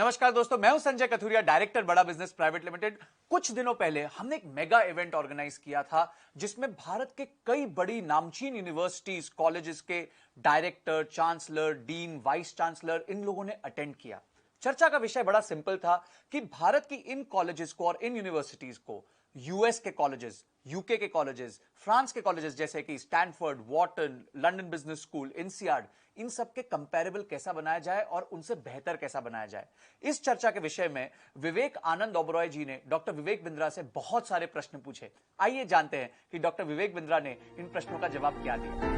नमस्कार दोस्तों, मैं हूं संजय कथुरिया, डायरेक्टर बड़ा बिजनेस प्राइवेट लिमिटेड। कुछ दिनों पहले हमने एक मेगा इवेंट ऑर्गेनाइज किया था जिसमें भारत के कई बड़ी नामचीन यूनिवर्सिटीज, कॉलेजेस के director, chancellor, dean, vice chancellor इन लोगों ने अटेंड किया। चर्चा का विषय बड़ा सिंपल था कि भारत की इन कॉलेजेस को और इन यूनिवर्सिटीज को यूएस के कॉलेजेस, यूके के कॉलेजेस, फ्रांस के कॉलेजेस जैसे कि Stanford, Wharton, London business school, INSEAD, इन सब के कंपैरेबल कैसा बनाया जाए और उनसे बेहतर कैसा बनाया जाए। इस चर्चा के विषय में विवेक आनंद ओबरॉय जी ने डॉक्टर विवेक बिंद्रा से बहुत सारे प्रश्न पूछे। आइए जानते हैं कि डॉक्टर विवेक बिंद्रा ने इन प्रश्नों का जवाब क्या दिया।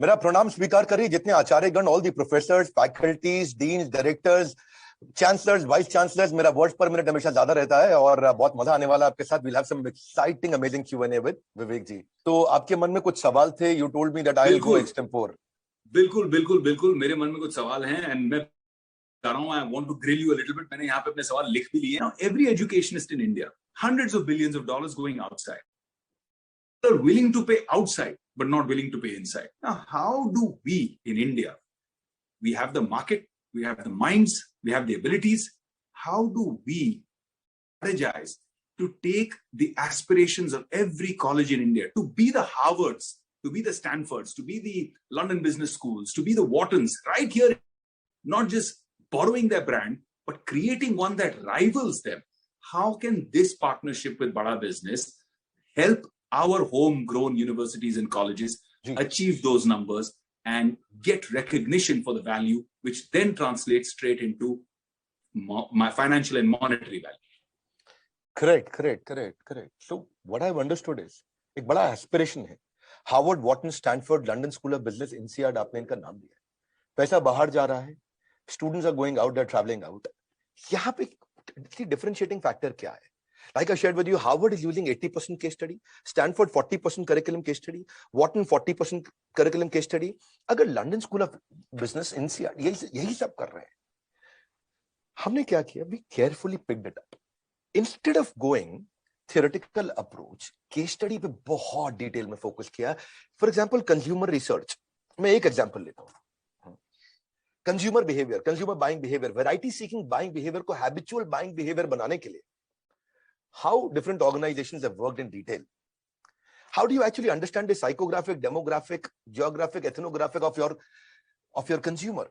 मेरा प्रणाम स्वीकार करिए जितने आचार्यगण, all the professors, faculties, deans, directors, chancellors, vice chancellors. मेरा वर्ड्स पर मिनट हमेशा ज्यादा रहता है और बहुत मजा आने वाला है आपके साथ। We'll have some exciting amazing Q&A with Vivek ji. तो आपके मन में कुछ सवाल थे। You told me that I will go extempore. बिल्कुल बिल्कुल बिल्कुल, मेरे मन में कुछ सवाल हैं एंड मैं बता रहा हूं, I want to grill you a little bit. मैंने यहाँ पे अपने सवाल लिख भी लिए। Now every educationist in India, hundreds of billions of dollars going outside, they're willing to pay outside but not willing to pay inside. Now how do we in India, we have the market, we have the minds, we have the abilities, how do we strategize to take the aspirations of every college in India to be the Harvards, to be the Stanfords, to be the London business schools, to be the Whartons right here, not just borrowing their brand but creating one that rivals them? How can this partnership with Bada Business help our homegrown universities and colleges achieve those numbers and get recognition for the value, which then translates straight into my financial and monetary value? Correct. So what I've understood is एक बड़ा aspiration है। Harvard, Wharton, Stanford, London school of business, INSEAD, आपने इनका नाम दिया है। पैसा बाहर जा रहा है, students are going out, they are travelling out. यहाँ पे डिफरेंशिएटिंग फैक्टर क्या है? Like I shared with you, Harvard is using 80% case study, Stanford 40% curriculum case study, Wharton 40% curriculum case study. अगर लंदन स्कूल ऑफ बिजनेस, इंसियाड यही सब कर रहे हैं, हमने क्या किया? We carefully picked it up. Instead of going theoretical approach, case study पे बहुत डिटेल में फोकस किया। फॉर एग्जाम्पल कंज्यूमर रिसर्च, मैं एक एग्जाम्पल लेता हूँ। Consumer behaviour, consumer buying behaviour, variety seeking buying behaviour को हैबिचुअल बाइंग बिहेवियर बनाने के लिए how different organizations have worked in detail. How do you actually understand the psychographic, demographic, geographic, ethnographic of your consumer?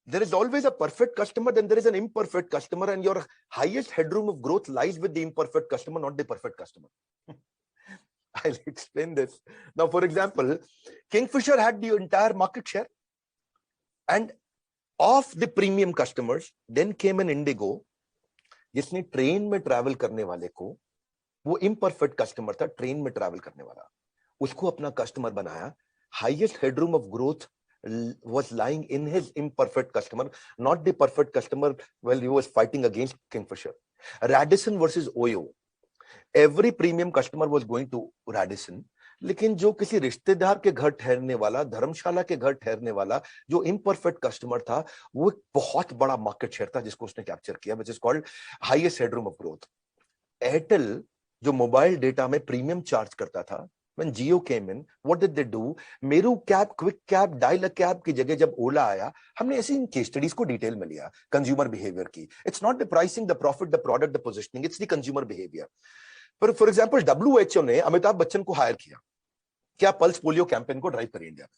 There is always a perfect customer, then there is an imperfect customer, and your highest headroom of growth lies with the imperfect customer, not the perfect customer. I'll explain this. Now, for example, Kingfisher had the entire market share, and of the premium customers, then came an Indigo, जिसने train में travel करने वाले को, वो imperfect customer था, train में travel करने वाला, उसको अपना कस्टमर बनाया। Highest headroom of growth was lying in his imperfect customer, not the perfect customer. Well, he was fighting against Kingfisher. Radisson versus Oyo. Every premium customer was going to Radisson, लेकिन जो किसी रिश्तेदार के घर ठहरने वाला, धर्मशाला के घर ठहरने वाला जो इम्परफेक्ट कस्टमर था, वो एक बहुत बड़ा मार्केट शेयर था जिसको उसने कैप्चर किया, which is called highest headroom of growth. Airtel जो मोबाइल डेटा में प्रीमियम चार्ज करता था, when Jio came in, what did they do? Meru cab, quick cab, dial a cab की जगह जब ओला आया, हमने ऐसी इन केस स्टडीज को डिटेल में लिया कंज्यूमर बिहेवियर की। It's not the pricing, the profit, the product, the positioning, it's the consumer behaviour. For example WHO ने अमिताभ बच्चन को हायर किया क्या पल्स पोलियो कैंपेन को ड्राइव करें इंडिया में,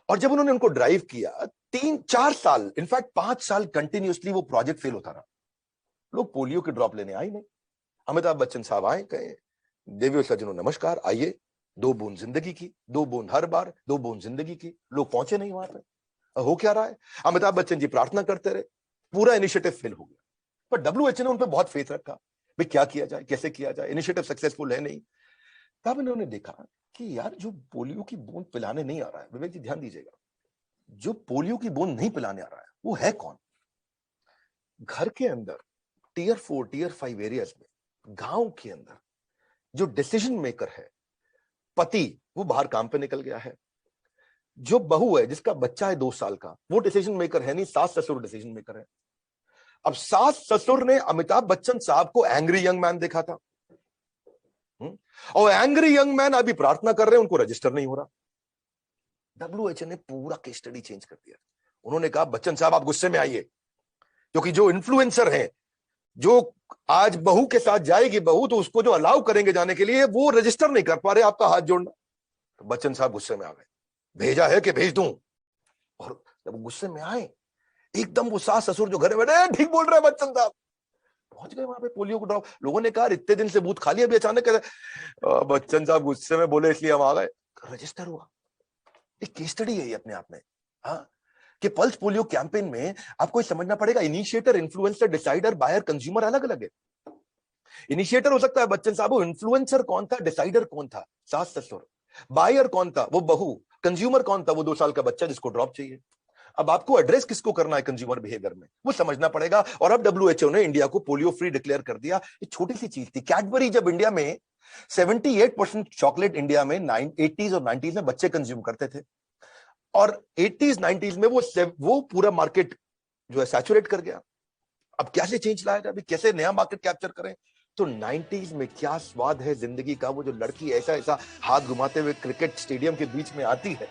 और जब उन्होंने उनको ड्राइव किया 3-4 साल, इनफैक्ट 5 साल कंटिन्यूअसली वो प्रोजेक्ट फेल होता रहा, लोग पोलियो की ड्रॉप लेने आए नहीं। अमिताभ बच्चन साहब आए, कहे देवियों सज्जनों नमस्कार, आइए, 2 बूंद जिंदगी की, 2 बूंद हर बार, 2 बूंद जिंदगी की। लोग पहुंचे नहीं वहां पे। हो क्या रहा है? अमिताभ बच्चन जी प्रार्थना करते रहे, पूरा इनिशिएटिव फेल हो गया। पर WHO ने उन पर बहुत फेथ रखा, भाई क्या किया जाए, कैसे किया जाए, इनिशिएटिव सक्सेसफुल है नहीं। तब इन्होंने देखा कि यार जो पोलियो की बूंद पिलाने नहीं आ रहा है, विवेक जी ध्यान दीजिएगा, जो पोलियो की बूंद नहीं पिलाने आ रहा है वो है कौन? घर के अंदर टियर 4, टियर 5 एरियाज में, गांव के अंदर जो डिसीजन मेकर है, पति, वो बाहर काम पे निकल गया है। जो बहू है, जिसका बच्चा है 2 साल का, वो डिसीजन मेकर है नहीं, सास ससुर डिसीजन मेकर है। अब सास ससुर ने अमिताभ बच्चन साहब को एंग्री यंग मैन देखा था, और एंग्री यंग मैन अभी प्रार्थना कर रहे हैं, उनको रजिस्टर नहीं हो रहा। डब्ल्यूएचओ ने पूरा केस स्टडी चेंज कर दिया। उन्होंने कहा बच्चन साहब आप गुस्से में आइए, क्योंकि जो इन्फ्लुएंसर है, जो आज बहू के साथ जाएगी बहू, तो उसको जो अलाउ करेंगे जाने के लिए वो रजिस्टर नहीं कर पा रहे, आपका हाथ जोड़ना। तो बच्चन साहब गुस्से में आ गए, भेजा है कि भेज दूं? और जब गुस्से में आए, एकदम वो सास ससुर जो घर में बैठे, ठीक बोल रहे हैं बच्चन साहब, पहुंच गए वहां पे पोलियो को ड्रॉप। लोगों ने कहा इतने दिन से बूथ खाली, अभी अचानक कैसे? बच्चन साहब गुस्से में बोले इसलिए हम आ गए, रजिस्टर हुआ। एक केस स्टडी है ये अपने आप में। हाँ, कि पल्स पोलियो कैंपेन में आपको समझना पड़ेगा, initiator, influencer, decider, buyer, consumer अलग अलग है। इनिशिएटर हो सकता है बच्चन साहब, वो इन्फ्लुएंसर कौन था, डिसाइडर कौन था, सास ससुर, बायर कौन था, वो बहू, कंज्यूमर कौन था, वो 2 साल का बच्चा जिसको ड्रॉप चाहिए। अब आपको एड्रेस किसको करना है कंज्यूमर बिहेवियर में, वो समझना पड़ेगा। और अब डब्ल्यूएचओ ने इंडिया को पोलियो फ्री डिक्लेयर कर दिया। ये छोटी सी चीज थी। कैडबरी जब इंडिया में 78% चॉकलेट इंडिया में 80s और 90s में बच्चे कंज्यूम करते थे, और 80s 90s में वो पूरा मार्केट जो है सैचुरेट कर गया। अब कैसे चेंज लाया जाए, अभी कैसे नया मार्केट कैप्चर करें? तो 90s में क्या स्वाद है जिंदगी का, वो जो लड़की ऐसा ऐसा हाथ घुमाते हुए क्रिकेट स्टेडियम के बीच में आती है,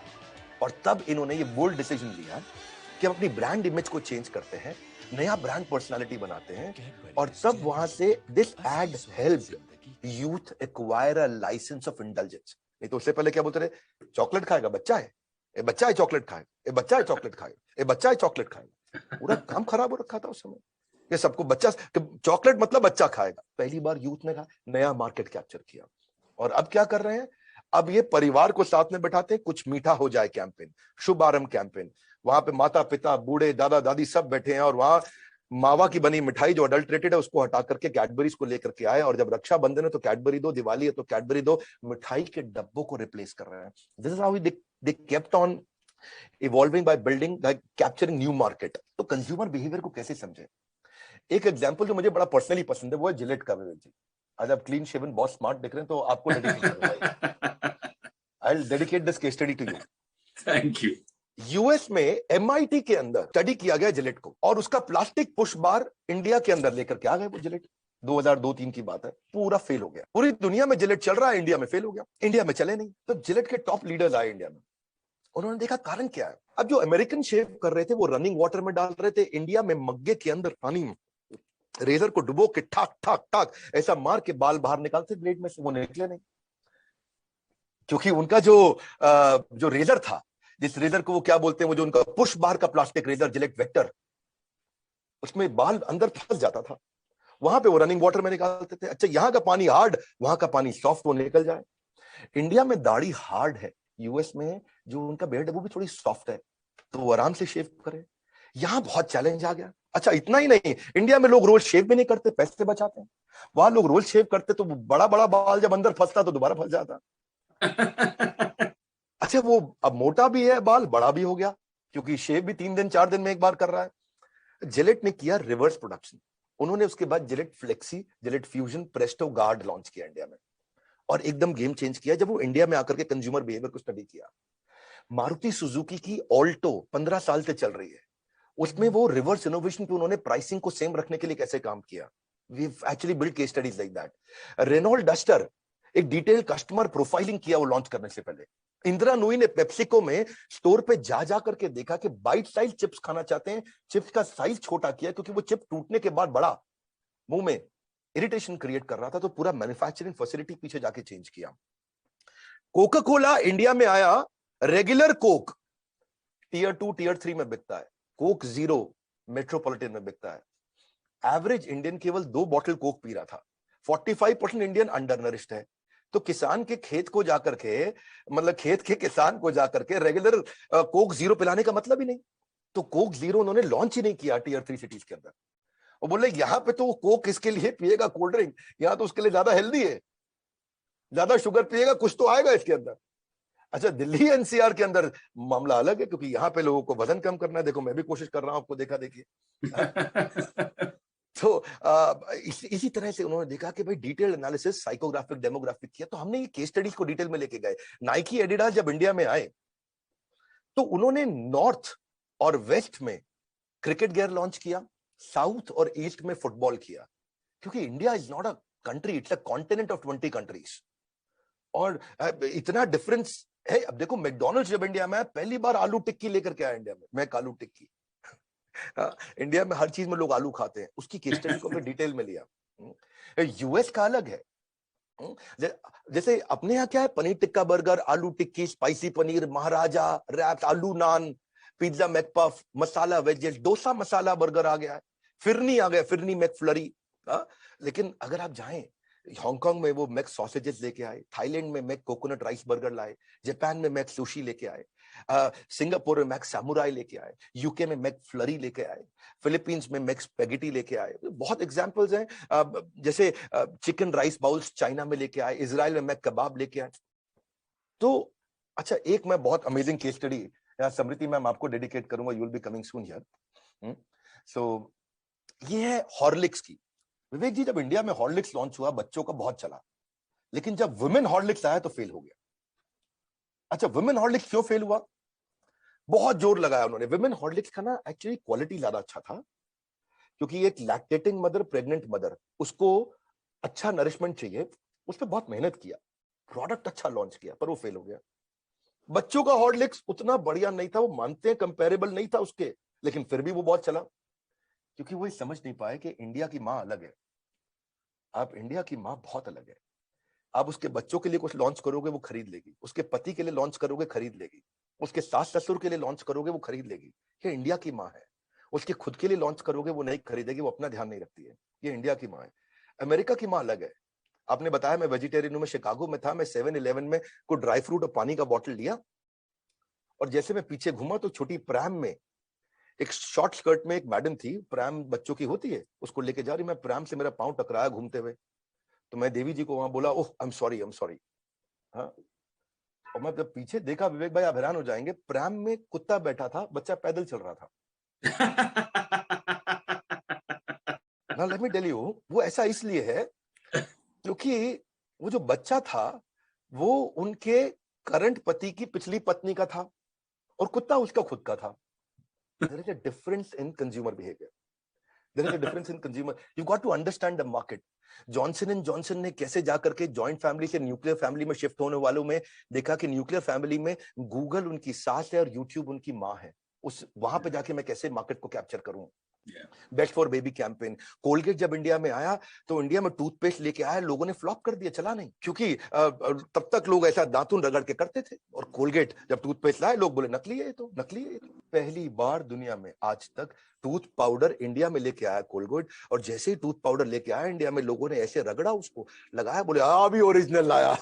और तब इन्होंने ये बोल्ड डिसीजन लिया कि हम अपनी ब्रांड इमेज को चेंज करते हैं, नया ब्रांड पर्सनालिटी बनाते हैं। और तब वहां से this ad helped youth acquire a licence of indulgence. नहीं तो उससे पहले क्या बोलते रहे, चॉकलेट खाएगा बच्चा है, ये बच्चा है चॉकलेट खाएगा, ये बच्चा है चॉकलेट खाएगा, ये बच्चा है चॉकलेट खाएगा। पूरा काम खराब हो रखा था उस समय, ये सबको बच्चा, चॉकलेट मतलब बच्चा खाएगा। पहली बार यूथ ने कहा, नया मार्केट कैप्चर किया। और अब क्या कर रहे हैं, अब ये परिवार को साथ में बैठाते हैं, कुछ मीठा हो जाए कैंपेन, शुभ आरंभ कैंपेन। वहां पे माता पिता, बूढ़े, दादा दादी सब बैठे हैं, और वहां मावा की बनी मिठाई जो अडल्ट्रेटेड है उसको हटा करके कैडबरीज को लेकर के आए। और जब रक्षाबंधन है तो कैडबरी दो, दिवाली है तो कैडबरी दो, मिठाई के डब्बों को रिप्लेस कर रहे हैं। This is how they kept on evolving by building, bye capturing new market. तो कंज्यूमर बिहेवियर को कैसे समझे? एक एग्जांपल जो मुझे बड़ा पर्सनली पसंद है वो है जिलेट का। विवेक जी, आज आप क्लीन शेवन, बहुत स्मार्ट दिख रहे हैं, तो आपको डेडिकेट करूंगा। I will dedicate this case study to you. Thank you. US में एमआईटी के अंदर स्टडी किया गया जिलेट को, और उसका प्लास्टिक पुश बार इंडिया के अंदर लेकर के आ गए वो जिलेट। 2002-3 की बात है, पूरा फेल हो गया। पूरी दुनिया में जिलेट चल रहा है, इंडिया में फेल हो गया, इंडिया में चले नहीं। तो जिलेट के टॉप लीडर्स आए इंडिया में, उन्होंने देखा कारण क्या है। अब जो अमेरिकन शेव कर रहे थे वो रनिंग वाटर में डाल रहे थे, इंडिया में मग्गे के अंदर पानी में रेजर को डुबो के ठाक ठाक ठाक ऐसा मार के बाल बाहर निकालते ब्लेड में से, वो निकले नहीं। क्योंकि उनका जो रेजर था, जिस रेजर को वो क्या बोलते हैं, वो जो उनका पुश बार का प्लास्टिक रेजर जिलेट वेक्टर, उसमें बाल अंदर फंस जाता था। वहां पे वो रनिंग वाटर में निकालते थे। अच्छा, यहाँ का पानी हार्ड, वहां का पानी सॉफ्ट, वो निकल जाए। इंडिया में दाढ़ी हार्ड है, यूएस में जो उनका बेड है वो भी थोड़ी सॉफ्ट है, तो वो आराम से शेव करे। यहां बहुत चैलेंज आ गया। अच्छा, इतना ही नहीं, इंडिया में लोग रोज शेव भी नहीं करते, पैसे बचाते हैं। वहां लोग रोज शेव करते तो बड़ा बड़ा बाल जब अंदर फंसता तो दोबारा फंस जाता। अच्छा, वो अब मोटा भी है, बाल बड़ा भी हो गया, क्योंकि शेव भी 3 दिन 4 दिन में एक बार कर रहा है। जिलेट ने किया रिवर्स प्रोडक्शन। उन्होंने उसके बाद Gillette flexi, Gillette fusion, Presto guard launch किया इंडिया में, और एकदम गेम चेंज किया जब वो इंडिया में आकर के कंज्यूमर बिहेवियर को स्टडी किया। मारुति सुजुकी की ऑल्टो 15 साल से चल रही है, उसमें वो रिवर्स इनोवेशन पे उन्होंने प्राइसिंग को सेम रखने के लिए कैसे काम किया। We actually build case studies like that. Renault duster, एक डिटेल कस्टमर प्रोफाइलिंग किया वो लॉन्च करने से पहले। इंदिरा नूई ने पेप्सिको में स्टोर पे जा करके देखा कि बाइट साइज चिप्स खाना चाहते हैं, चिप्स का साइज छोटा किया, क्योंकि वो चिप टूटने के बाद बड़ा मुंह में इरिटेशन क्रिएट कर रहा था, तो पूरा मैन्युफैक्चरिंग फैसिलिटी पीछे जाके चेंज किया। कोका कोला इंडिया में आया, रेगुलर कोक टीयर 2 टीयर 3 में बिकता है, कोक जीरो मेट्रोपॉलिटन में बिकता है। एवरेज इंडियन केवल 2 बॉटल कोक पी रहा था। 45% इंडियन अंडर नरिश्ड है। तो किसान के खेत को जाकर के, मतलब खेत के किसान को जाकर के रेगुलर कोक जीरो पिलाने का मतलब ही नहीं। तो कोक जीरो उन्होंने लॉन्च ही नहीं किया टीयर 3 सिटीज के अंदर। और बोले यहां पे तो कोक इसके लिए पिएगा कोल्ड ड्रिंक, यहां तो उसके लिए ज्यादा हेल्दी है, ज्यादा शुगर पिएगा कुछ तो आएगा इसके अंदर। अच्छा, दिल्ली एनसीआर के अंदर मामला अलग है, क्योंकि यहाँ पे लोगों को वजन कम करना है। देखो, मैं भी कोशिश कर रहा हूं, आपको देखा देखिए। तो इसी तरह से उन्होंने देखा कि भाई डिटेल एनालिसिस, साइकोग्राफिक, डेमोग्राफिक किया। तो हमने ये केस स्टडीज को डिटेल में लेके गए। नाइकी, एडिडास जब इंडिया में आए तो उन्होंने नॉर्थ और वेस्ट में क्रिकेट गियर लॉन्च किया, साउथ और ईस्ट में फुटबॉल किया, क्योंकि India is not a country, it's a continent of 20 countries. और इतना डिफरेंस अब देखो मैकडोनल्ड्स जब इंडिया में आया, पहली बार आलू टिक्की लेकर के आया इंडिया में, मैक आलू टिक्की। इंडिया में हर चीज में लोग आलू खाते हैं, उसकी केस स्टडी को हमने डिटेल में लिया। यूएस का अलग है। जैसे अपने यहाँ क्या है, पनीर टिक्का बर्गर, आलू टिक्की, स्पाइसी पनीर, महाराजा, रैप्स, आलू नान, पिज्जा मैकपफ, मसाला वेजेस, डोसा मसाला बर्गर आ गया है, फिरनी आ गया, फिरनी मैकफ्लरी। लेकिन अगर आप जाएं हांगकांग में, वो मैक सॉसेजेस लेके आए, थाईलैंड में मैक कोकोनट राइस बर्गर लाए, जापान में मैक सुशी लेके आए, सिंगापुर में मैक सामुराई लेके आए, यूके में मैक फ्लरी लेके आए, फिलीपींस में मैक स्पेगेटी लेके आए। बहुत एग्जांपल्स हैं। जैसे चिकन राइस बाउल्स चाइना में लेके आए, इजराइल में मैक कबाब लेके आए। तो अच्छा, एक मैं बहुत amazing case study Smriti ma'am आपको डेडिकेट करूंगा, you will be coming soon here. So ये है हॉर्लिक्स की। विवेक जी, जब इंडिया में हॉर्लिक्स लॉन्च हुआ, बच्चों का बहुत चला, लेकिन जब वुमेन हॉर्लिक्स आया तो फेल हो गया। अच्छा, वुमेन हॉर्लिक्स क्यों फेल हुआ? बहुत जोर लगाया उन्होंने। वुमेन हॉर्लिक्स का ना एक्चुअली क्वालिटी ज्यादा अच्छा था, क्योंकि एक लैक्टेटिंग मदर, प्रेग्नेंट मदर, उसको अच्छा नरिशमेंट चाहिए, उस पर बहुत मेहनत किया, प्रोडक्ट अच्छा लॉन्च किया, पर वो फेल हो गया। बच्चों का हॉर्लिक्स उतना बढ़िया नहीं था, वो मानते हैं कंपेरेबल नहीं था उसके, लेकिन फिर भी वो बहुत चला, क्योंकि वो समझ नहीं पाए कि इंडिया की मां अलग है। आप इंडिया की मां बहुत अलग है। आप उसके बच्चों के लिए कुछ लॉन्च करोगे, वो खरीद लेगी। उसके पति के लिए लॉन्च करोगे, खरीद लेगी। उसके सास ससुर के लिए लॉन्च करोगे, वो खरीद लेगी। ये इंडिया की मां है। उसके खुद के लिए लॉन्च करोगे, वो नहीं खरीदेगी, वो अपना ध्यान नहीं रखती है। ये इंडिया की मां है। अमेरिका की मां अलग है। आपने बताया मैं वेजिटेरियन हूं, मैं शिकागो में था, मैं 7-Eleven में कोई ड्राई फ्रूट और पानी का बॉटल लिया, और जैसे मैं पीछे घूमा तो छोटी प्रैम में, एक शॉर्ट स्कर्ट में एक मैडम थी, प्रैम बच्चों की होती है, उसको लेके जा रही, मैं प्रैम से मेरा पांव टकराया घूमते हुए, तो मैं देवी जी को वहां बोला, oh I am sorry, I am sorry. हाँ, और मैं जब पीछे देखा, विवेक भाई आप हैरान हो जाएंगे, प्रैम में कुत्ता बैठा था, बच्चा पैदल चल रहा था। ना लेट मी टेल यू, वो ऐसा इसलिए है क्योंकि वो जो बच्चा था वो उनके करंट पति की पिछली पत्नी का था, और कुत्ता उसका खुद का था। There is a difference in consumer behaviour. There is a difference in consumer, you got to understand the market. Johnson and Johnson ने कैसे जाकर के जॉइंट फैमिली से न्यूक्लियर फैमिली में शिफ्ट होने वालों में देखा कि न्यूक्लियर फैमिली में गूगल उनकी सास है और यूट्यूब उनकी मां है। उस वहां पे जाके मैं कैसे मार्केट को कैप्चर करूं। Best for baby campaign. Colgate जब इंडिया में आया तो इंडिया में टूथपेस्ट लेके आया, लोगों ने फ्लॉप कर दिया, चला नहीं, क्योंकि तब तक लोग ऐसा दांतुन रगड़ के करते थे, और कोलगेट जब टूथपेस्ट लाए लोग बोले नकली है ये तो, नकली है ये तो। पहली बार दुनिया में आज तक टूथ पाउडर इंडिया में लेके आया कोलगेट, और जैसे ही टूथ पाउडर लेके आया इंडिया में, लोगों ने ऐसे रगड़ा उसको, लगाया, बोले अभी ओरिजिनल लाया।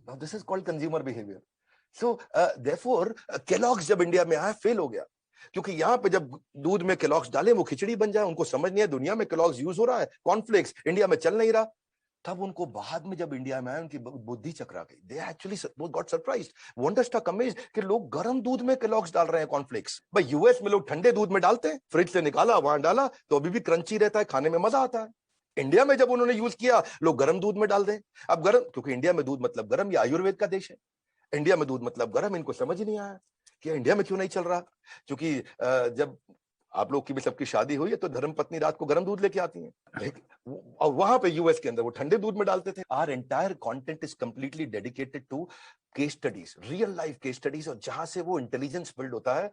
This is called consumer behaviour. So therefore Kellogg's जब इंडिया में आया फेल हो गया, क्योंकि यहाँ पे जब दूध में केलॉग्स डाले वो खिचड़ी बन जाए, उनको समझ नहीं है दुनिया में केलॉग्स यूज हो रहा है, कॉर्नफ्लेक्स इंडिया में चल नहीं रहा। तब उनको बाद में जब इंडिया में आए उनकी बुद्धि चकरा गई, they actually got surprised, wonderstruck amazed कि लोग गर्म दूध में केलॉग्स डाल रहे हैं कॉर्नफ्लेक्स। भाई यूएस में लोग ठंडे दूध में डालते हैं, फ्रिज से निकाला वहां डाला तो अभी भी क्रंची रहता है, खाने में मजा आता है। इंडिया में जब उन्होंने यूज किया, लोग गर्म दूध में डाल दें। अब गर्म, क्योंकि इंडिया में दूध मतलब गर्म, या आयुर्वेद का देश है, इंडिया में दूध मतलब गर्म, इनको समझ ही नहीं आया कि इंडिया में क्यों नहीं चल रहा। क्योंकि जब आप लोग की भी सबकी शादी हुई है तो धर्म पत्नी रात को गर्म दूध लेके आती हैं, और वहां पे यूएस के अंदर वो ठंडे दूध में डालते थे। Our entire content is completely dedicated to case studies, real life case studies, और जहां से वो इंटेलिजेंस बिल्ड होता है।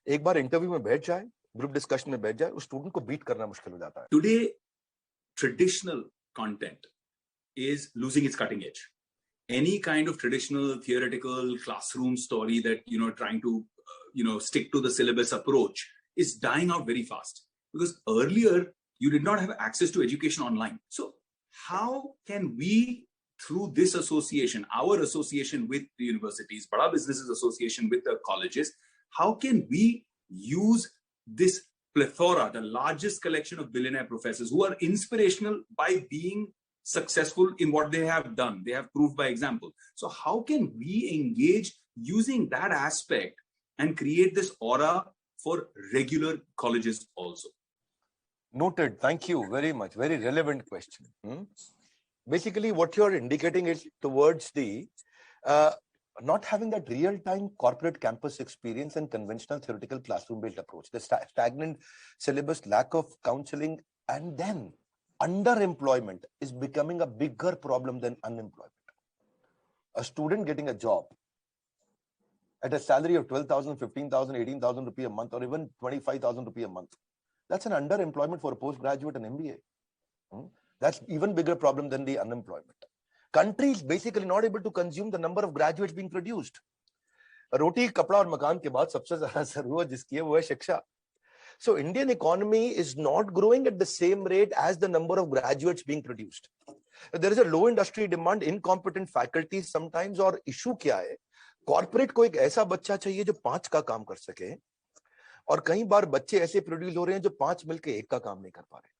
एक बार इंटरव्यू में बैठ जाए, ग्रुप डिस्कशन में बैठ जाए, उस स्टूडेंट को बीट करना मुश्किल हो जाता है। Today traditional content is losing its cutting edge. Any kind of traditional theoretical classroom story that trying to stick to the syllabus approach is dying out very fast, because earlier you did not have access to education online. So how can we, through this association, our association with the universities, Bada Businesses Association with the colleges, how can we use this plethora, the largest collection of billionaire professors who are inspirational by being successful in what they have done, they have proved by example. So how can we engage using that aspect and create this aura for regular colleges also? Noted. Thank you very much. Very relevant question. Basically what you're indicating is towards the not having that real-time corporate campus experience and conventional theoretical classroom-based approach, the stagnant syllabus, lack of counseling, and then underemployment is becoming a bigger problem than unemployment. a student getting a job at a salary of 12,000, 15,000, 18,000 rupee a month, or even 25,000 rupee a month. That's an underemployment for a postgraduate and MBA. That's even bigger problem than the unemployment. Countries basically not able to consume the number of graduates being produced. रोटी कपड़ा और मकान के बाद सबसे ज्यादा जरूरत जिसकी है वो है शिक्षा. So Indian economy is not growing at the same rate as the number of graduates being produced. There is a low industry demand, incompetent faculties sometimes, और issue क्या है? Corporate को एक ऐसा बच्चा चाहिए जो 5 का काम कर सके, और कई बार बच्चे ऐसे प्रोड्यूस हो रहे हैं जो 5 मिलके 1 का काम नहीं कर पा रहे.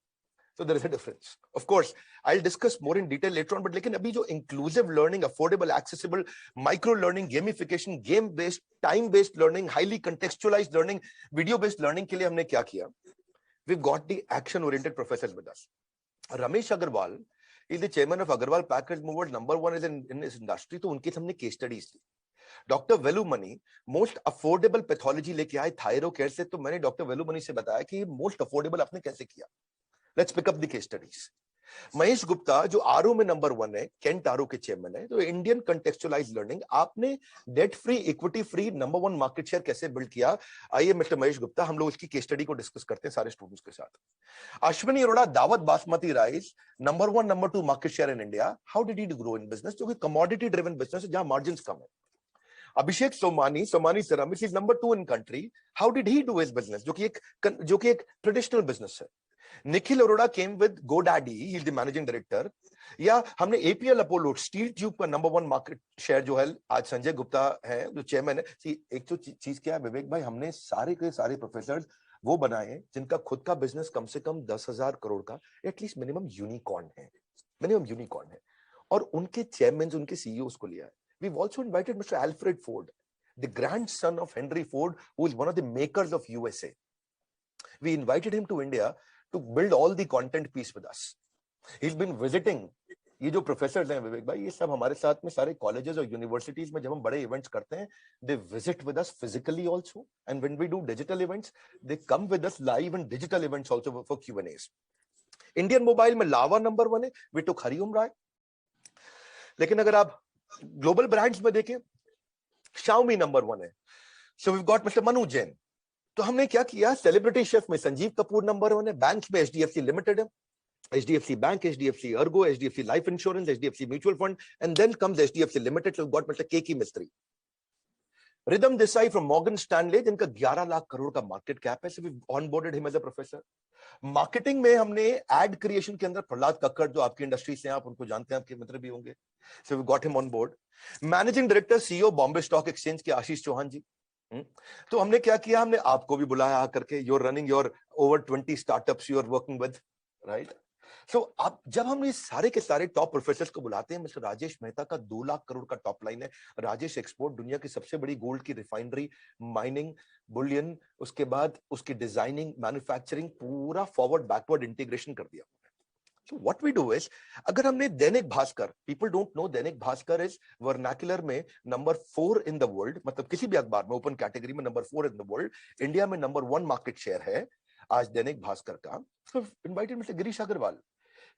So there is a difference. Of course, I'll discuss more in detail later on, but लेकिन अभी जो inclusive learning, affordable, accessible, micro learning, gamification, game based, time based learning, highly contextualized learning, video based learning के लिए हमने क्या किया? We've got the action oriented professors with us. Ramesh Agarwal is the chairman of Agarwal Package Movers, number 1 is in this industry. तो उनके हमने case studies ली. Doctor Velumani most affordable pathology लेके आए थायरो केयर से. तो मैंने डॉक्टर वेलुमणि से बताया कि मोस्ट अफोर्डेबल आपने कैसे किया. Let's pick up the case studies. Mahesh Gupta जो आरओ में नंबर 1 है, केंट आरओ के चेयरमैन है. तो इंडियन कंटेक्चुअलाइज्ड लर्निंग, आपने debt free, equity free, number 1 market share कैसे बिल्ड किया? आइए मिस्टर महेश गुप्ता, हम लोग इसकी केस स्टडी को डिस्कस करते हैं सारे स्टूडेंट्स के साथ. अश्विनी अरोड़ा, दावत basmati rice, number 1, number 2 market share in India. How did he grow in business, जो कि कमोडिटी ड्रिवन बिजनेस है जहां मार्जिन कम है. Abhishek Somani ceramics is number 2 in country. How did he do his business, जो कि एक ट्रेडिशनल बिजनेस है. Nikhil Arora came with GoDaddy, he is the managing director. या हमने APL अपोलो स्टील ट्यूब का नंबर 1 मार्केट शेयर जो है, आज संजय गुप्ता है जो चेयरमैन है. एक तो चीज क्या है विवेक भाई, हमने सारे के सारे प्रोफेसर वो बनाए जिनका खुद का बिजनेस कम से कम 10,000 करोड़ का एटलीस्ट मिनिमम यूनिकॉर्न है, और उनके चेयरमैन, उनके सीईओस को लिया है. We've also invited Mr. Alfred Ford, the grandson of Henry Ford, who is one of the makers of USA. We invited him to India to build all the content piece with us. He's been visiting. ये जो professors हैं विवेक भाई, ये सब हमारे साथ में सारे कॉलेजेस और यूनिवर्सिटीज में जब हम बड़े इवेंट्स करते हैं, they visit with us physically also, and when we do digital events, they come with us live in digital events also for Q&As. Indian mobile में लावा नंबर 1 है, we took हरिओम राय. लेकिन अगर आप ग्लोबल ब्रांड्स में देखें, Xiaomi number 1 है. So we've got Mr. Manu Jain. तो हमने क्या किया, सेलिब्रिटी शेफ में संजीव कपूर नंबर 1 है, बैंक्स में HDFC लिमिटेड है, HDFC bank, HDFC ergo, HDFC life insurance, HDFC mutual fund, and then comes HDFC limited. So got mister Keki Mistry. Ridham Desai from Morgan Stanley, जिनका 11 लाख करोड़ का मार्केट कैप है. So we onboarded him as a professor. Marketing में हमने add creation के अंदर प्रहलाद कक्कड़, जो आपकी industry से हैं, आप उनको जानते हैं, आपके मित्र भी होंगे. So we got him on board. Managing director CEO Bombay stock exchange के आशीष चौहान जी. तो हमने क्या किया, हमने आपको भी बुलाया आकर के. You're running your over 20 startups you are working with, right? So अब जब हम ये सारे के सारे टॉप प्रोफेसर्स को बुलाते हैं, मिस्टर राजेश मेहता का 2 लाख करोड़ का टॉप लाइन है. राजेश एक्सपोर्ट, दुनिया की सबसे बड़ी गोल्ड की रिफाइनरी, माइनिंग, बुलियन, उसके बाद उसकी डिजाइनिंग, मैन्युफैक्चरिंग, पूरा फॉरवर्ड बैकवर्ड इंटीग्रेशन कर दिया. So what we do is, अगर हमने Dainik Bhaskar, people don't know Dainik Bhaskar is vernacular में नंबर 4 in the world, मतलब किसी भी अखबार में ओपन कैटेगरी में number 4 in the world. India में नंबर 1 मार्केट शेयर है आज दैनिक भास्कर का. So invited mister Girish Agarwal.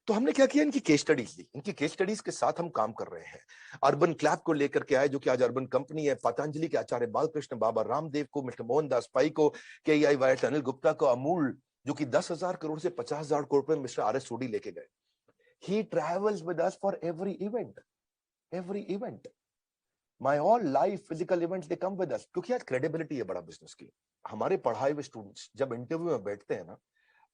तो हमने क्या किया, इनकी केस स्टडीज ली. इनकी केस स्टडीज के साथ हम काम कर रहे हैं. अर्बन क्लैब को लेकर के आए, जो कि आज अर्बन कंपनी है. पतंजलि के आचार्य बालकृष्ण, बाबा रामदेव को, मिस्टर मोहनदास पाई को, KEI वायर्स अनिल गुप्ता को, अमूल जो कि 10,000 करोड़ से 50,000 करोड़ पे मिस्टर RS सोडी लेके गए. He travels with us for every event. My all live physical events, they come with us. क्योंकि आज क्रेडिबिलिटी है बड़ा बिजनेस की. हमारे पढ़ाए हुए स्टूडेंट्स जब इंटरव्यू में बैठते हैं ना,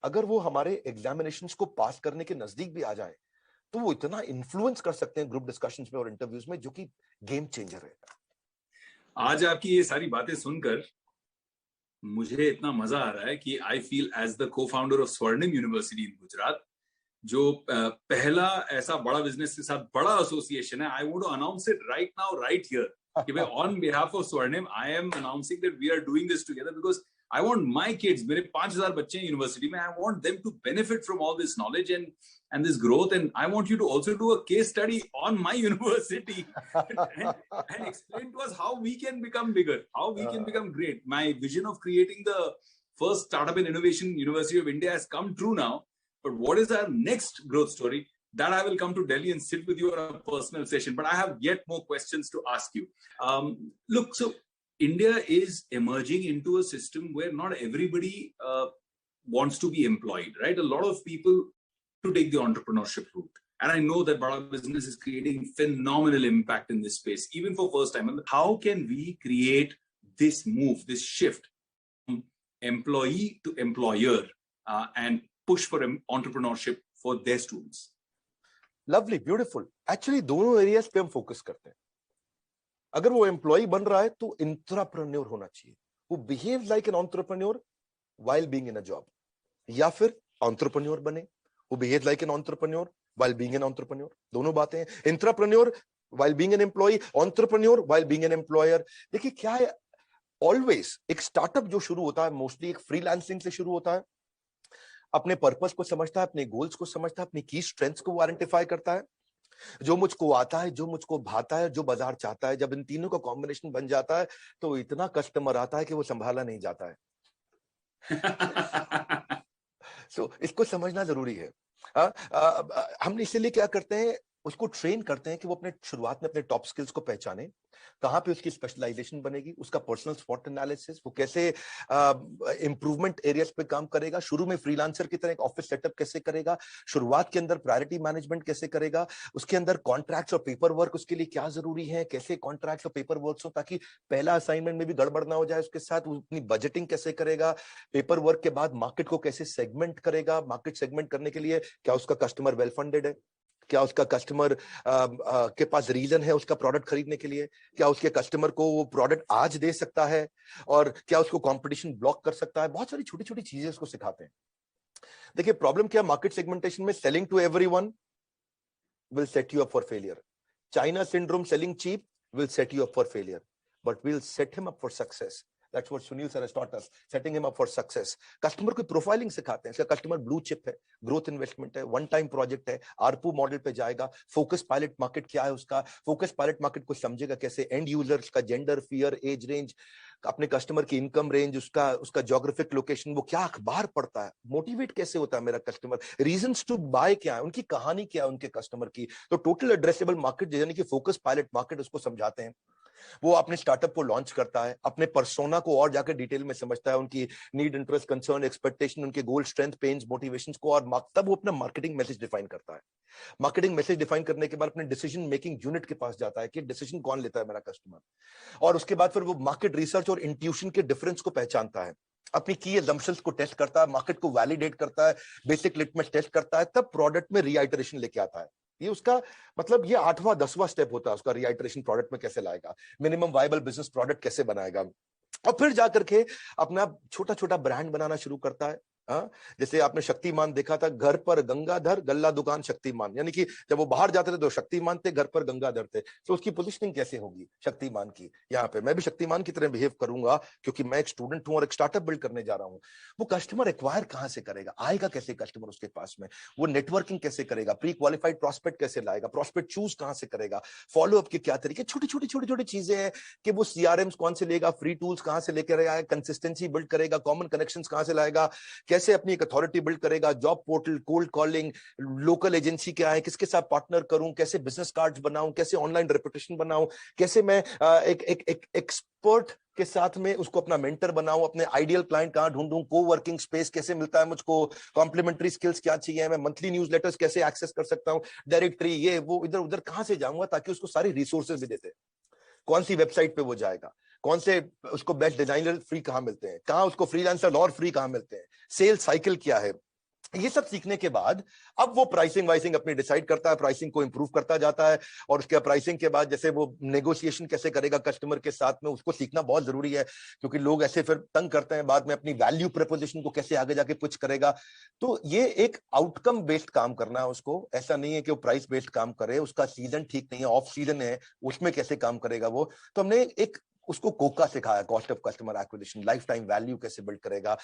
अगर वो हमारे एग्जामिनेशंस को पास करने के नजदीक भी आ जाए, तो वो इतना इन्फ्लुएंस कर सकते हैं ग्रुप डिस्कशंस में और इंटरव्यूज में, जो कि गेम चेंजर है. आज आपकी ये सारी बातें सुनकर मुझे इतना मजा आ रहा है कि I feel as the co-founder of Swarnim university in Gujarat, जो पहला ऐसा बड़ा बिजनेस के साथ बड़ा एसोसिएशन है. I want to announce it right now, right here, कि भाई on behalf of Swarnim I am announcing that we are doing this together, because I want my kids, मेरे 5,000 बच्चे हैं यूनिवर्सिटी में, I want them to benefit from all this knowledge and this growth, and I want you to also do a case study on my university and explain to us how we can become bigger, how we can become great. My vision of creating the first startup and innovation university of India has come true now, but what is our next growth story? that I will come to Delhi and sit with you on a personal session. But I have yet more questions to ask you. Look, so India is emerging into a system where not everybody wants to be employed, right? A lot of people to take the entrepreneurship route. And I know that Bada Business is creating phenomenal impact in this space, even for first time. How can we create this move, this shift from employee to employer and push for entrepreneurship for their students? Lovely, beautiful. Actually दोनों areas पे हम focus करते हैं. अगर वो employ बन रहा है तो इंट्राप्रेन्योर होना चाहिए, वो behave like an entrepreneur while being in a job, या फिर एंटरप्रेन्योर बने, वो behave like an entrepreneur while being an entrepreneur. दोनों बातें हैं. Intrapreneur while being an employee, entrepreneur while being an employer. देखिए क्या है, ऑलवेज एक स्टार्टअप जो शुरू होता है मोस्टली एक फ्रीलांसिंग से शुरू होता है. अपने पर्पस को समझता है, अपने गोल्स को समझता है, अपनी की स्ट्रेंथ्स को आइडेंटिफाई करता है, जो मुझको आता है, जो मुझको भाता है, जो बाजार चाहता है. जब इन तीनों का कॉम्बिनेशन बन जाता है तो इतना कस्टमर आता है कि वो संभाला नहीं जाता है. सो इसको समझना जरूरी है. हम इसीलिए क्या करते हैं, उसको ट्रेन करते हैं कि वो अपने शुरुआत में अपने टॉप स्किल्स को पहचाने, कहां पे उसकी स्पेशलाइजेशन बनेगी, उसका पर्सनल स्वॉट एनालिसिस, वो कैसे इंप्रूवमेंट एरियाज पे काम करेगा, शुरू में फ्रीलांसर की तरह एक ऑफिस सेटअप कैसे करेगा, शुरुआत के अंदर प्रायोरिटी मैनेजमेंट कैसे करेगा, उसके अंदर कॉन्ट्रैक्ट्स और पेपर वर्क उसके लिए क्या जरूरी है, कैसे कॉन्ट्रैक्ट्स और पेपर वर्क हो ताकि पहला असाइनमेंट में भी गड़बड़ ना हो जाए. उसके साथ अपनी बजटिंग कैसे करेगा, पेपर वर्क के बाद मार्केट को कैसे सेगमेंट करेगा, मार्केट सेगमेंट करने के लिए क्या उसका कस्टमर वेल फंडेड है, क्या उसका कस्टमर के पास रीजन है उसका प्रोडक्ट खरीदने के लिए, क्या उसके कस्टमर को वो प्रोडक्ट आज दे सकता है, और क्या उसको कंपटीशन ब्लॉक कर सकता है. बहुत सारी छोटी छोटी चीजें उसको सिखाते हैं. देखिए प्रॉब्लम क्या, मार्केट सेगमेंटेशन में selling to everyone will set you up for failure. China syndrome, selling cheap will set you up for failure, but will set him up for success. That's what Sunil sir has taught us, setting him up for success. Customer को profiling सिखाते हैं. इसका customer blue chip है, growth investment है, one time project है, ARPU model पे जाएगा. Focus pilot market क्या है उसका, फोकस पायलट मार्केट को समझेगा कैसे, एंड यूजर्स का जेंडर, फियर, एज रेंज, अपने कस्टमर की इनकम रेंज, उसका ज्योग्राफिक लोकेशन, वो क्या अखबार पढ़ता है, मोटिवेट कैसे होता है मेरा कस्टमर, रीजंस टू बाय क्या है, उनकी कहानी क्या है उनके कस्टमर की. तो टोटल एड्रेसेबल मार्केट यानी कि फोकस पायलट मार्केट उसको समझाते हैं. वो अपने स्टार्टअप को लॉन्च करता है, अपने पर्सोना को और जाकर डिटेल में समझता है, उनकी नीड, इंटरेस्ट, कंसर्न, एक्सपेक्टेशन, उनके गोल, स्ट्रेंथ, पेन्स, मोटिवेशंस को, और तब वो अपना मार्केटिंग मैसेज डिफाइन करता है. मार्केटिंग मैसेज डिफाइन करने के बाद अपने डिसीजन मेकिंग यूनिट के पास जाता है कि डिसीजन कौन लेता है, मेरा कस्टमर. और उसके बाद फिर वो मार्केट रिसर्च और इंट्यूशन के डिफरेंस को पहचानता है, अपनी की असम्पशंस को टेस्ट करता है, मार्केट को वैलिडेट करता है, बेसिक लिटमस टेस्ट करता है, तब प्रोडक्ट में रीआइटरेशन लेके आता है. ये उसका मतलब ये 8वां 10वां स्टेप होता है उसका. रीआइटरेशन प्रोडक्ट में कैसे लाएगा, मिनिमम वायबल बिजनेस प्रोडक्ट कैसे बनाएगा, और फिर जाकर के अपना छोटा छोटा ब्रांड बनाना शुरू करता है. जैसे आपने शक्तिमान देखा था, घर पर गंगाधर, गल्ला दुकान शक्तिमान, यानी कि जब वो बाहर जाते थे तो शक्तिमान थे, घर पर गंगाधर थे. तो उसकी पोजीशनिंग कैसे होगी शक्तिमान की. यहाँ पे मैं भी शक्तिमान की तरह बिहेव करूंगा क्योंकि मैं एक स्टूडेंट हूं और एक स्टार्टअप बिल्ड करने जा रहा हूं. वो कस्टमर एक्वायर कहां से करेगा, आएगा कैसे कस्टमर उसके पास में, वो नेटवर्किंग कैसे करेगा, प्री क्वालिफाइड प्रॉस्पेक्ट कैसे लाएगा, प्रॉस्पेक्ट चूज कहां से करेगा, फॉलोअप के क्या तरीके, छोटी छोटी छोटी छोटी चीजें हैं कि वो सीआरएम्स कौन से लेगा, फ्री टूल्स कहां से लेकर आएगा, कंसिस्टेंसी बिल्ड करेगा, कॉमन कनेक्शंस कहां से लाएगा, कैसे अपनी एक अथॉरिटी बिल्ड करेगा, job portal, cold calling, local agency क्या है, किसके साथ पार्टनर करूं, कैसे बिजनेस कार्ड्स बनाऊं, कैसे ऑनलाइन रेपुटेशन बनाऊं, कैसे मैं एक एक्सपर्ट के साथ में उसको अपना मेंटर बनाऊं, अपने आइडियल क्लाइंट कहां ढूंढूं, को-वर्किंग स्पेस कैसे मिलता है मुझको, कॉम्प्लीमेंट्री स्किल्स क्या चाहिए, मैं मंथली न्यूज़लेटर्स कैसे एक्सेस कर सकता हूं, डायरेक्टरी, ये वो इधर उधर कहां से जाऊंगा ताकि उसको सारी रिसोर्सेज भी देते. कौन सी वेबसाइट पे वो जाएगा, कौन से उसको बेस्ट डिजाइनर फ्री कहां मिलते हैं, कहां उसको फ्रीलांसर और फ्री कहां मिलते हैं, सेल साइकिल क्या है. ये सब सीखने के बाद अब वो प्राइसिंग वाइसिंग अपनी डिसाइड करता है, प्राइसिंग को इंप्रूव करता जाता है, और उसके प्राइसिंग के बाद जैसे वो नेगोशिएशन कैसे करेगा कस्टमर के साथ में, उसको सीखना बहुत जरूरी है क्योंकि लोग ऐसे फिर तंग करते हैं बाद में, अपनी वैल्यू प्रपोजिशन को कैसे आगे जाके पिच करेगा. तो ये एक आउटकम बेस्ड काम करना है उसको, ऐसा नहीं है कि वो प्राइस बेस्ड काम करे, उसका सीजन ठीक नहीं है, ऑफ सीजन है, उसमें कैसे काम करेगा वो. तो हमने एक उसको कोका सिखाया, cost of customer acquisition, life time value कैसे बिल्ड करेगा,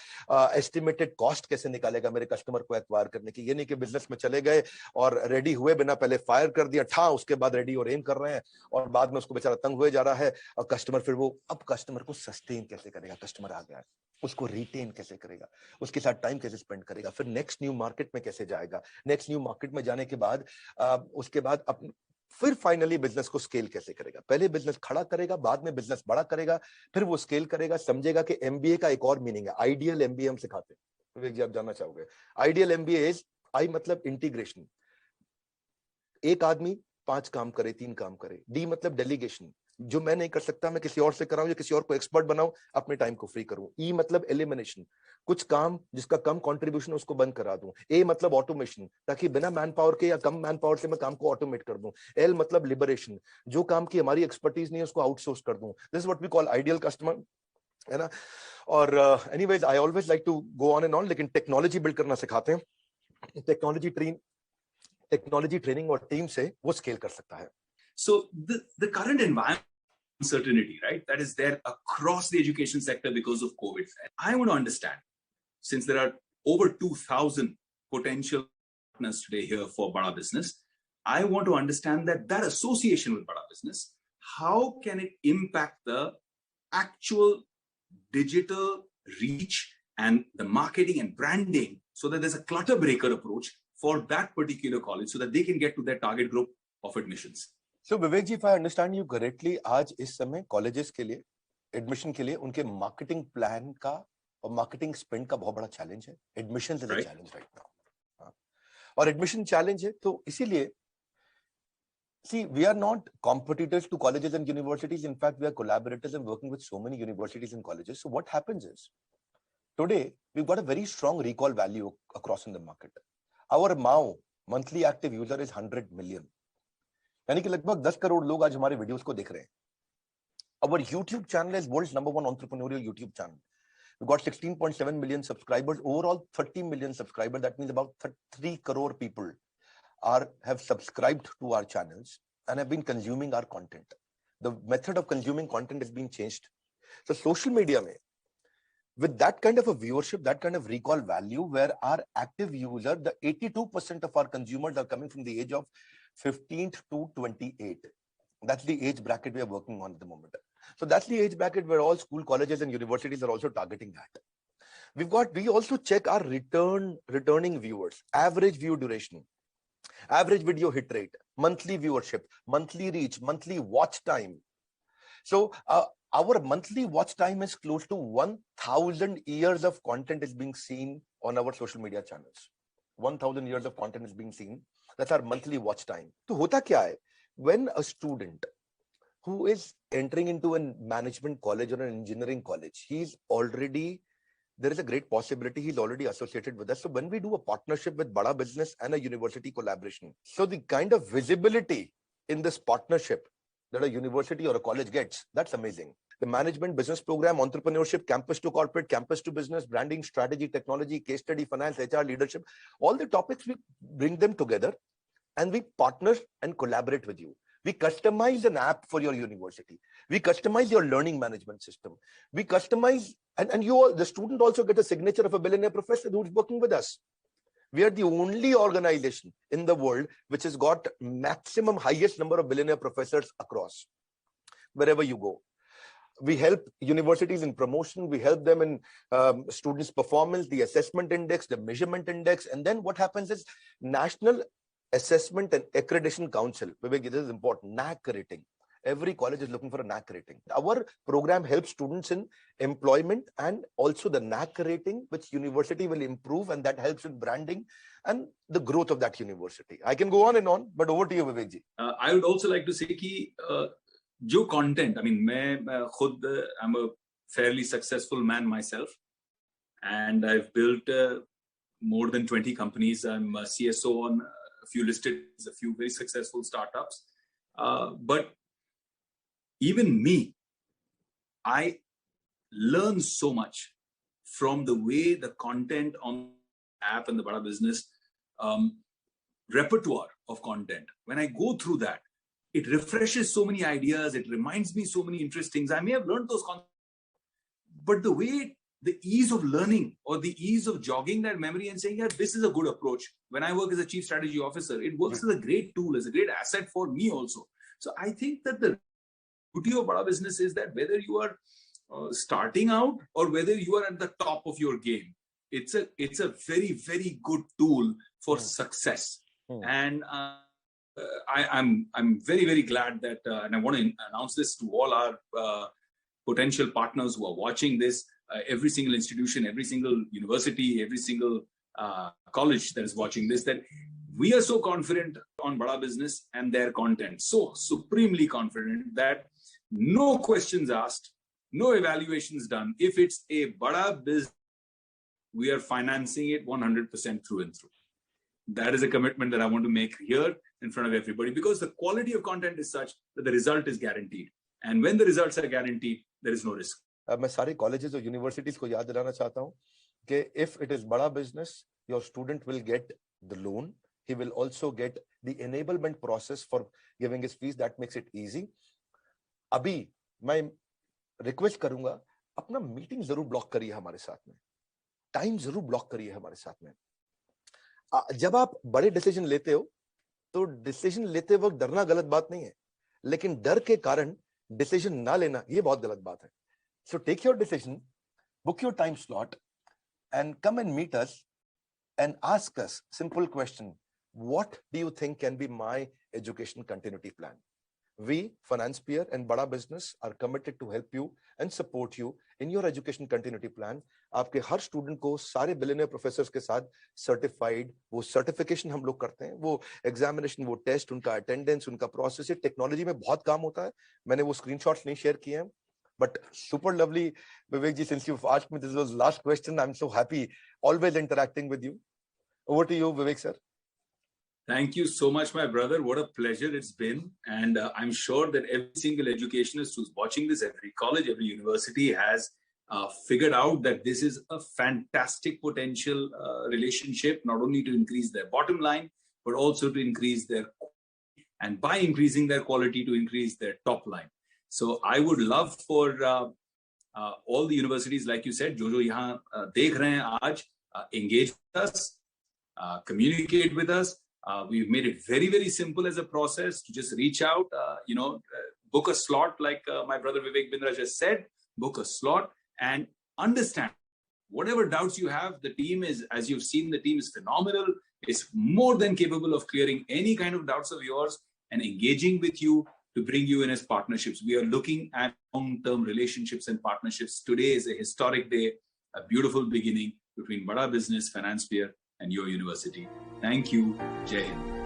एस्टिमेटेड कॉस्ट कैसे निकालेगा मेरे कस्टमर को एक्वायर करने की. ये नहीं कि बिजनेस में चले गए और रेडी हुए बिना पहले फायर कर दिया ठा, उसके बाद रेडी और एम कर रहे हैं और बाद में उसको बेचारा तंग हुए जा रहा है, और कस्टमर फिर वो अब कस्टमर को सस्टेन कैसे करेगा, कस्टमर आ गया है उसको रिटेन कैसे करेगा, उसके साथ टाइम कैसे स्पेंड करेगा, फिर नेक्स्ट न्यू मार्केट में कैसे जाएगा, नेक्स्ट न्यू मार्केट में जाने के बाद उसके बाद फिर फाइनली बिजनेस को स्केल कैसे करेगा। पहले बिजनेस खड़ा करेगा, बाद में बिजनेस बड़ा करेगा, फिर वो स्केल करेगा। समझेगा कि एमबीए का एक और मीनिंग है, आइडियल एमबीए हम सिखाते हैं, विवेक जी आप जानना चाहोगे। आइडियल एमबीए इज, आई मतलब इंटीग्रेशन, एक आदमी 5 काम करे, 3 काम करे। डी मतलब डेलीगेशन, जो मैं नहीं कर सकता मैं किसी और से कराऊं या किसी और को एक्सपर्ट बनाऊं, अपने टाइम को फ्री करूं। ई मतलब एलिमिनेशन, कुछ काम जिसका कम कंट्रीब्यूशन उसको बंद करा दूं। ए मतलब ऑटोमेशन, ताकि बिना मैन पावर के या कम मैन पावर से मैं काम को ऑटोमेट कर दूं। एल मतलब लिबरेशन, जो काम की हमारी एक्सपर्टीज नहीं है उसको आउटसोर्स कर दूं। This is what we call ideal customer, है ना। और anyways I always like to go on and on, लेकिन टेक्नोलॉजी बिल्ड करना सिखाते हैं। टेक्नोलॉजी ट्रेनिंग और टीम से वो स्केल कर सकता है। So the current environment uncertainty, right, that is there across the education sector because of COVID. I want to understand, since there are over 2,000 potential partners today here for Bada Business, I want to understand that association with Bada Business, how can it impact the actual digital reach and the marketing and branding, so that there's a clutter breaker approach for that particular college, so that they can get to their target group of admissions. So Vivek ji, if I understand you correctly, आज इस समय colleges के लिए admission के लिए उनके marketing plan का और मार्केटिंग स्पेंड का बहुत बड़ा चैलेंज है। Admission is a challenge right now, और एडमिशन चैलेंज है तो इसीलिए see we are not competitors to colleges and universities. In fact, we are collaborators and working with so many universities and colleges. So what happens is, today we've got a very strong recall value across in the market. Our MAU, monthly active user, is 100 million. यानी कि लगभग 10 करोड़ लोग आज हमारे videos को देख रहे हैं। Our YouTube channel is world's #1 entrepreneurial YouTube channel. We've got 16.7 million subscribers, overall 30 million subscribers. That means about 3 crore people have subscribed to our channels and have been consuming our content. The method of consuming content has been changed. So social media mein, with that kind of a viewership, that kind of recall value, where our active user, the 82% of our consumers are coming from the age of 15 to 28. That's the age bracket we are working on at the moment. So that's the age bracket where all school, colleges and universities are also targeting that. We also check our returning viewers, average view duration, average video hit rate, monthly viewership, monthly reach, monthly watch time. So our monthly watch time is close to 1,000 years of content is being seen on our social media channels. 1,000 years of content is being seen. That's our monthly watch time. So hota kya hai? When a student who is entering into a management college or an engineering college, there is a great possibility he's already associated with us. So when we do a partnership with Bada Business and a university collaboration, so the kind of visibility in this partnership that a university or a college gets, that's amazing. The management, business program, entrepreneurship, campus to corporate, campus to business, branding, strategy, technology, case study, finance, HR, leadership, all the topics, we bring them together and we partner and collaborate with you. We customize an app for your university. We customize your learning management system. We customize, and the student also gets a signature of a billionaire professor who's working with us. We are the only organization in the world which has got maximum highest number of billionaire professors across, wherever you go. We help universities in promotion. We help them in students' performance, the assessment index, the measurement index. And then what happens is National Assessment and Accreditation Council. Vivek, this is important. NAAC rating. Every college is looking for a NAAC rating. Our program helps students in employment and also the NAAC rating, which university will improve, and that helps in branding and the growth of that university. I can go on and on, but over to you, Vivek ji. I would also like to say कि जो content, I mean, I'm a fairly successful man myself, and I've built more than 20 companies. I'm a CSO on a few very successful startups. But even me, I learn so much from the way the content on the app and the Bada Business repertoire of content. When I go through that, it refreshes so many ideas. It reminds me so many interesting things. I may have learned those concepts, but the ease of learning or the ease of jogging that memory and saying, yeah, this is a good approach. When I work as a chief strategy officer, it works as a great tool, as a great asset for me also. So I think that the beauty of Bada Business is that whether you are starting out or whether you are at the top of your game, it's a very, very good tool for success. And I'm very, very glad that, and I want to announce this to all our potential partners who are watching this, every single institution, every single university, every single college that is watching this, that we are so confident on Bada Business and their content, so supremely confident that no questions asked, no evaluations done. If it's a Bada Business, we are financing it 100% through and through. That is a commitment that I want to make here in front of everybody, because the quality of content is such that the result is guaranteed. And when the results are guaranteed, there is no risk. मैं सारे colleges और universities को याद दिलाना चाहता हूँ कि if it is Bada Business, your student will get the loan. He will also get the enablement process for giving his fees. That makes it easy. अभी मैं रिक्वेस्ट करूंगा, अपना मीटिंग जरूर ब्लॉक करिए हमारे साथ में, टाइम जरूर ब्लॉक करिए हमारे साथ में. जब आप बड़े डिसीजन लेते हो तो डिसीजन लेते वक्त डरना गलत बात नहीं है, लेकिन डर के कारण डिसीजन ना लेना ये बहुत गलत बात है. So take your decision, book your time slot and come and meet us and ask us simple question: what do you think can be my education continuity plan? We, Financepeer and Bada Business, are committed to help you and support you in your education continuity plan. आपके हर student को सारे billionaire professors के साथ certified वो certification हम लोग करते हैं, वो एग्जामिनेशन, वो टेस्ट, उनका अटेंडेंस, उनका प्रोसेस, ये टेक्नोलॉजी में बहुत काम होता है. मैंने वो स्क्रीनशॉट्स नहीं शेयर किए हैं, but super lovely, Vivek ji, since you've asked me this was last question, I'm so happy always interacting with you. Over to you, Vivek sir. Thank you so much, my brother. What a pleasure it's been. And I'm sure that every single educationist who's watching this, every college, every university has figured out that this is a fantastic potential relationship, not only to increase their bottom line, but also to increase their, and by increasing their quality, to increase their top line. So I would love for all the universities, like you said, जो यहाँ देख रहे हैं आज, engage with us, communicate with us. We've made it very, very simple as a process to just reach out, book a slot, like my brother Vivek Bindra just said, book a slot and understand whatever doubts you have. The team is, as you've seen, the team is phenomenal. It's more than capable of clearing any kind of doubts of yours and engaging with you to bring you in as partnerships. We are looking at long-term relationships and partnerships. Today is a historic day, a beautiful beginning between Bada Business, Financepeer, and your university. Thank you. Jai Hind.